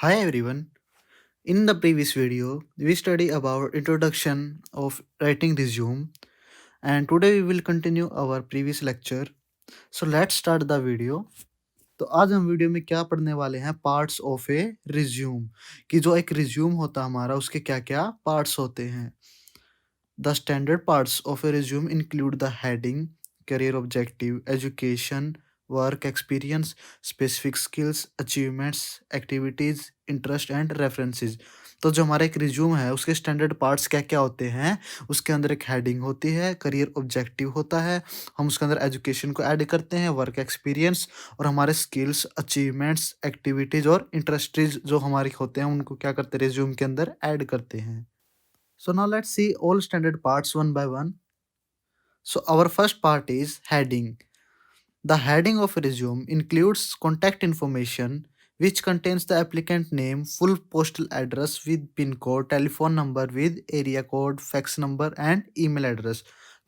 Hi everyone. In the previous video, we study about introduction of writing resume and today we will continue our previous lecture. So let's start the video. तो आज हम video में क्या पढ़ने वाले हैं parts of A resume कि जो एक रिज्यूम होता है हमारा उसके क्या-क्या पार्ट्स होते हैं। The standard parts of a resume include the heading, career objective, education, work experience, specific skills, achievements, activities, interest and references। तो जो हमारा एक रिज्यूम है उसके स्टैंडर्ड पार्ट्स क्या-क्या होते हैं? उसके अंदर एक हेडिंग होती है, करियर ऑब्जेक्टिव होता है, हम उसके अंदर एजुकेशन को ऐड करते हैं, वर्क एक्सपीरियंस और हमारे स्किल्स, अचीवमेंट्स, एक्टिविटीज़ और इंटरेस्टीज़ जो हमारे होते हैं उनको क्या करते हैं रिज्यूम के अंदर ऐड करते हैं। So now let's see all standard parts one by one. So our first part is heading. The heading of a resume includes contact information which contains the applicant name, full postal address with PIN code, telephone number with area code, fax number and email address।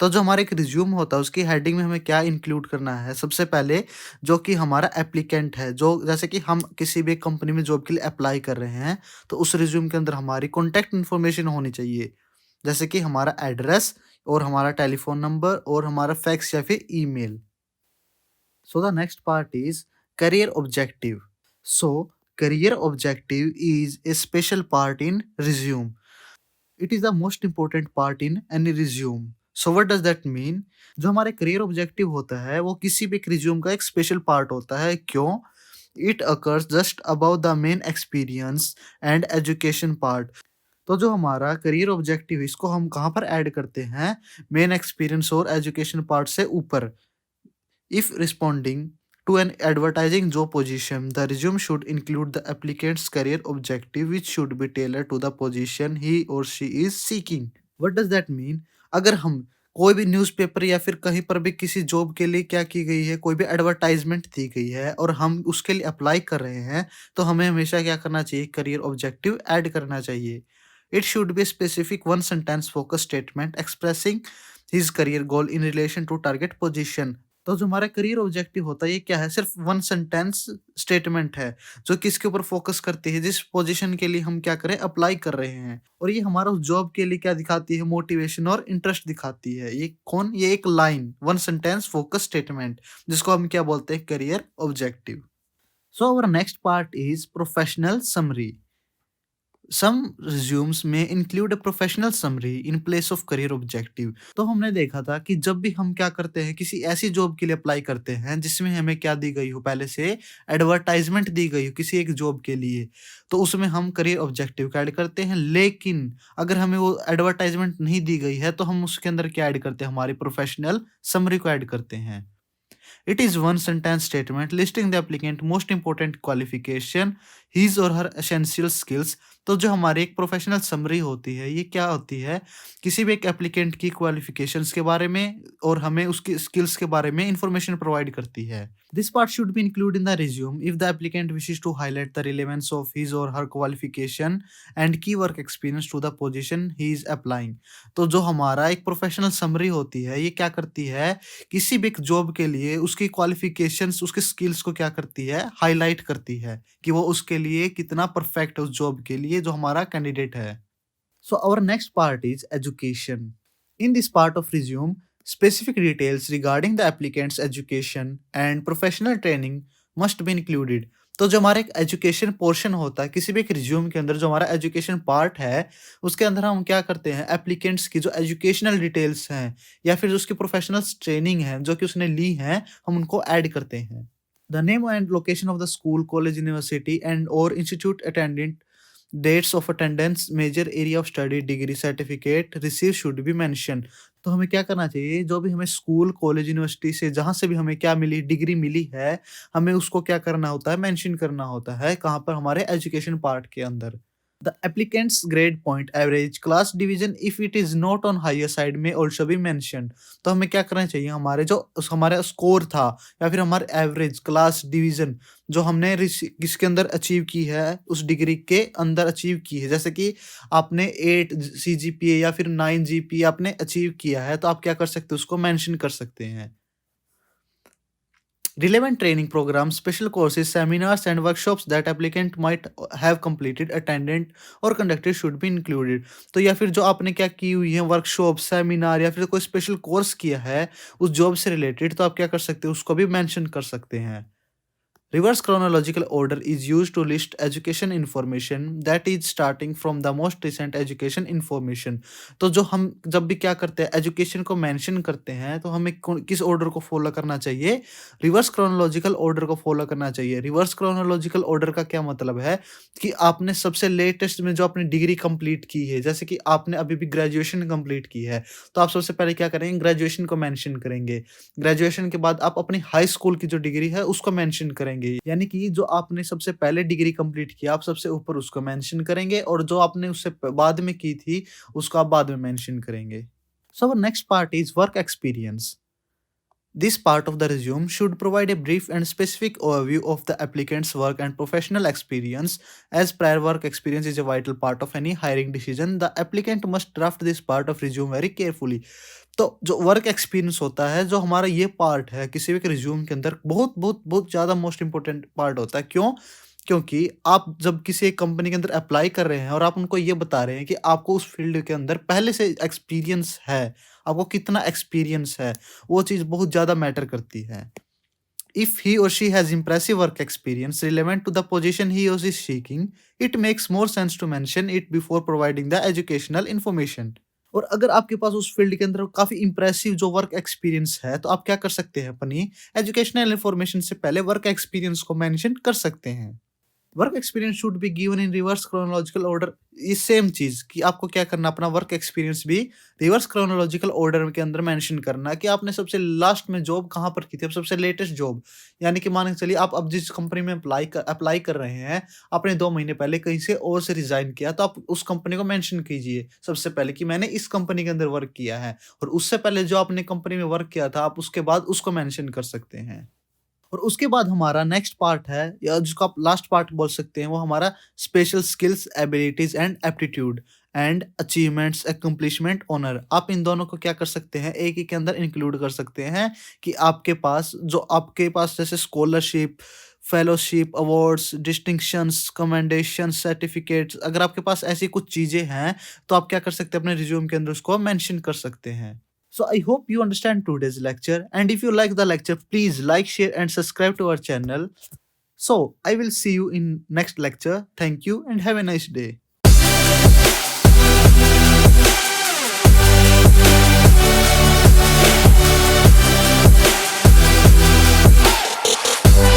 तो जो हमारा एक resume होता है उसकी heading में हमें क्या इंक्लूड करना है? सबसे पहले जो कि हमारा एप्लीकेंट है, जो जैसे कि हम किसी भी कंपनी में जॉब के लिए अप्लाई कर रहे हैं, तो उस रिज्यूम के अंदर हमारी कॉन्टैक्ट इन्फॉर्मेशन होनी चाहिए। जैसे कि हमारा एड्रेस और हमारा टेलीफ़ोन नंबर और हमारा फैक्स या फिर email. So the next part is career objective. So career objective is a special part in resume. It is the most important part in any resume. So what does that mean? जो हमारे career objective होता है वो किसी भी एक resume का एक स्पेशल पार्ट होता है। क्यों? It occurs just about the main experience and education part. तो जो हमारा करियर ऑब्जेक्टिव है इसको हम कहाँ पर ऐड करते हैं? मेन एक्सपीरियंस और एजुकेशन पार्ट से ऊपर। If responding to an advertising job position, the resume should include the applicant's career objective, which should be tailored to the position he or she is seeking. What does that mean? अगर हम कोई भी newspaper या फिर कहीं पर भी किसी जॉब के लिए क्या की गई है, कोई भी एडवर्टाइजमेंट दी गई है और हम उसके लिए अप्लाई कर रहे हैं, तो हमें हमेशा क्या करना चाहिए? करियर ऑब्जेक्टिव ऐड करना चाहिए। It should be a specific one sentence focus statement expressing his career goal in relation to target position। तो जो हमारा करियर ऑब्जेक्टिव होता है ये क्या है? सिर्फ वन सेंटेंस स्टेटमेंट है, जो किसके ऊपर फोकस करती है? जिस पोजीशन के लिए हम क्या करें अप्लाई कर रहे हैं और ये हमारा उस जॉब के लिए क्या दिखाती है? मोटिवेशन और इंटरेस्ट दिखाती है। ये कौन? ये एक line, one sentence focus statement जिसको हम क्या बोलते हैं? Career objective. So our next part is professional summary. Some resumes may include a professional summary in place of career objective। तो हमने देखा था कि जब भी हम क्या करते हैं किसी ऐसी जॉब के लिए अप्लाई करते हैं जिसमें हमें क्या दी गई हो पहले से एडवर्टाइजमेंट दी गई हो किसी एक जॉब के लिए, तो उसमें हम करियर ऑब्जेक्टिव का ऐड करते हैं। लेकिन अगर हमें वो एडवर्टाइजमेंट नहीं दी गई है तो हम उसके अंदर क्या ऐड करते हैं? हमारी प्रोफेशनल समरी को ऐड करते हैं। It is one sentence statement listing the applicant most important qualification, his or her essential skills। तो जो हमारी एक प्रोफेशनल समरी होती है, ये क्या होती है? किसी भी एक एप्लीकेंट की क्वालिफिकेशंस के बारे में और हमें उसकी स्किल्स के बारे में इंफॉर्मेशन प्रोवाइड करती है। This part should be included in the resume if the applicant wishes to highlight the relevance of his or her qualification and key work experience to the position he is applying। तो जो हमारा एक professional summary होती है, ये क्या करती है? किसी भी एक जॉब के लिए उसकी क्वालिफिकेशंस, उसके स्किल्स को क्या करती है? हाइलाइट करती है कि वो उसके लिए कितना परफेक्ट है उस जॉब के लिए जो हमारा कैंडिडेट है। So our next part is education. In this part of resume, specific details regarding the applicant's education and professional training must be included। तो जो हमारा एक एजुकेशन पोर्शन होता है किसी भी एक रिज्यूम के अंदर जो हमारा एजुकेशन पार्ट है, उसके अंदर हम क्या करते हैं? एप्लीकेंट्स की जो एजुकेशनल डिटेल्स हैं या फिर जो उसकी प्रोफेशनल ट्रेनिंग है जो कि उसने ली है, हम उनको ऐड करते हैं। The name and location of the school, college, university and or institute attended, dates of attendance, major area of study, degree certificate received should be mentioned। तो हमें क्या करना चाहिए? जो भी हमें स्कूल, कॉलेज, यूनिवर्सिटी से जहाँ से भी हमें क्या मिली, डिग्री मिली है, हमें उसको क्या करना होता है? मेंशन करना होता है। कहाँ पर? हमारे एजुकेशन पार्ट के अंदर। The applicant's grade point average class division if it is not on higher side may also be mentioned। तो हमें क्या करना चाहिए? हमारे जो हमारा स्कोर था या फिर हमारे एवरेज क्लास डिवीजन जो हमने किसके अंदर अचीव की है उस डिग्री के अंदर अचीव की है। जैसे कि आपने 8 सीजीपीए या फिर 9 जीपीए आपने अचीव किया है तो आप क्या कर सकते हो? उसको मेंशन कर सकते हैं। Relevant training programs, special courses, seminars, and workshops that applicant might have completed, attended, or conducted should be included. तो या फिर जो आपने क्या की हुई है वर्कशॉप, सेमिनार या फिर कोई स्पेशल कोर्स किया है उस जॉब से रिलेटेड, तो आप क्या कर सकते हो उसको भी मेंशन कर सकते हैं। Reverse chronological order is used to list education information that is starting from the most recent education information। तो जो हम जब भी क्या करते हैं एजुकेशन को मेंशन करते हैं तो हमें किस ऑर्डर को फॉलो करना चाहिए? रिवर्स क्रोनोलॉजिकल ऑर्डर को फॉलो करना चाहिए। रिवर्स क्रोनोलॉजिकल ऑर्डर का क्या मतलब है कि आपने सबसे लेटेस्ट में जो अपनी डिग्री कंप्लीट की है, जैसे कि आपने अभी भी ग्रेजुएशन कंप्लीट की है, तो आप सबसे पहले क्या करेंगे ग्रेजुएशन को मेंशन करेंगे। ग्रेजुएशन के बाद आप अपनी हाई स्कूल की जो डिग्री है उसको मेंशन करेंगे। यानी कि जो आपने सबसे पहले डिग्री कंप्लीट किया आप सबसे ऊपर उसको मेंशन करेंगे और जो आपने उससे बाद में की थी उसको आप बाद में मेंशन करेंगे। So next part is work experience. This part of the resume should provide a brief and specific overview of the applicant's work and professional experience. As prior work experience is a vital part of any hiring decision, the applicant must draft this part of resume very carefully. तो जो work experience होता है, जो हमारा ये part है किसी भी रिज्यूम के अंदर बहुत बहुत बहुत ज़्यादा मोस्ट इंपॉर्टेंट पार्ट होता है। क्यों? क्योंकि आप जब किसी एक कंपनी के अंदर अप्लाई कर रहे हैं और आप उनको ये बता रहे हैं कि आपको उस फील्ड के अंदर पहले से एक्सपीरियंस है, आपको कितना एक्सपीरियंस है, वो चीज़ बहुत ज़्यादा मैटर करती है। If he or she has impressive work experience relevant to the position he or she is seeking, it makes more sense to mention it before providing the educational information। और अगर आपके पास उस फील्ड के अंदर काफ़ी impressive जो work experience है, तो आप क्या कर सकते हैं अपनी एजुकेशनल इन्फॉर्मेशन से पहले वर्क एक्सपीरियंस को मेंशन कर सकते हैं। Work experience should be given in reverse chronological order. ये सेम चीज़ कि आपको क्या करना अपना वर्क एक्सपीरियंस भी रिवर्स क्रोनोलॉजिकल ऑर्डर के अंदर मेंशन करना कि आपने सबसे लास्ट में जॉब कहाँ पर की थी, अब सबसे लेटेस्ट जॉब। यानी कि मान के चलिए आप अब जिस कंपनी में अप्लाई कर रहे हैं, आपने 2 महीने पहले कहीं से और से रिज़ाइन किया, तो आप उस कंपनी को मेंशन कीजिए सबसे पहले कि मैंने इस कंपनी के अंदर वर्क किया है और उससे पहले जो आपने कंपनी में वर्क किया था, आप उसके बाद उसको मेंशन कर सकते हैं। और उसके बाद हमारा नेक्स्ट पार्ट है या जिसको आप लास्ट पार्ट बोल सकते हैं, वो हमारा special skills, abilities and aptitude and achievements, accomplishment, honour. आप इन दोनों को क्या कर सकते हैं एक ही के अंदर इंक्लूड कर सकते हैं कि आपके पास जैसे scholarship, fellowship, awards, distinctions, commendation, certificates, अगर आपके पास ऐसी कुछ चीज़ें हैं तो आप क्या कर सकते हैं अपने रिज्यूम के अंदर उसको मेंशन कर सकते हैं। So I hope you understand today's lecture, and if you like the lecture, please like, share and subscribe to our channel. So I will see you in next lecture. Thank you and have a nice day.